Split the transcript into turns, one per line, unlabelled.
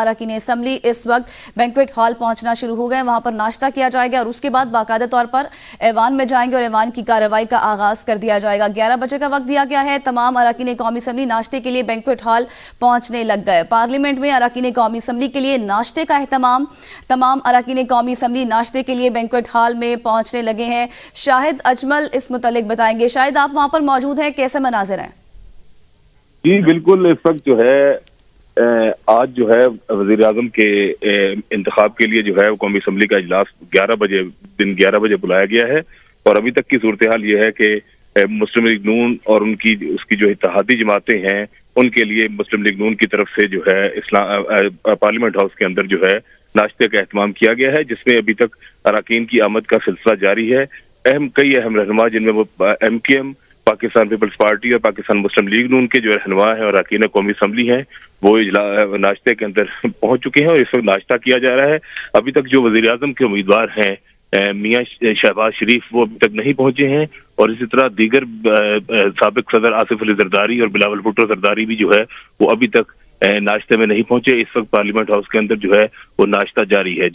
अरकान असम्बली इस वक्त बैंक्वेट हॉल पहुंचना शुरू हो गए। वहां पर नाश्ता किया जाएगा और उसके बाद बाकायदा तौर पर ऐवान में जाएंगे और ऐवान की कार्रवाई का आगाज कर दिया जाएगा। 11 बजे का वक्त दिया गया है। तमाम अरकान कौमी असम्बली नाश्ते के लिए बैंक्वेट हॉल पहुंचने लग गए। पार्लियामेंट में अरकान कौमी असम्बली के लिए नाश्ते का एहतमाम, तमाम अरकान कौमी असम्बली नाश्ते के लिए बैंक्वेट हॉल में पहुंचने लगे हैं। शाहिद अजमल इस मुतालिक बताएंगे। शाहिद, आप वहां पर मौजूद हैं, कैसे मनाजिर हैं?
जी बिल्कुल, इस वक्त जो है आज जो है वजीर आजम के इंतखाब के लिए जो है कौमी असम्बली का इजलास 11 बजे बुलाया गया है। और अभी तक की सूरत हाल ये है कि मुस्लिम लीग नून और उसकी जो इत्तेहादी जमातें हैं उनके लिए मुस्लिम लीग नून की तरफ से जो है पार्लियामेंट हाउस के अंदर जो है नाश्ते का एहतमाम किया गया है, जिसमें अभी तक अरकान की आमद का सिलसिला जारी है। कई अहम रहनुमा जिनमें वो MKM, पाकिस्तान पीपल्स पार्टी और पाकिस्तान मुस्लिम लीग नून के जो रहनुमा हैं और अरकान कौमी असम्बली हैं वो नाश्ते के अंदर पहुंच चुके हैं और इस वक्त नाश्ता किया जा रहा है। अभी तक जो वजीर आजम के उम्मीदवार हैं मियां शहबाज शरीफ वो अभी तक नहीं पहुंचे हैं और इसी तरह दीगर साबिक सदर आसिफ अली जरदारी और बिलावल भुट्टो जरदारी भी जो है वो अभी तक नाश्ते में नहीं पहुंचे। इस वक्त पार्लियामेंट हाउस के अंदर जो है वो नाश्ता जारी है।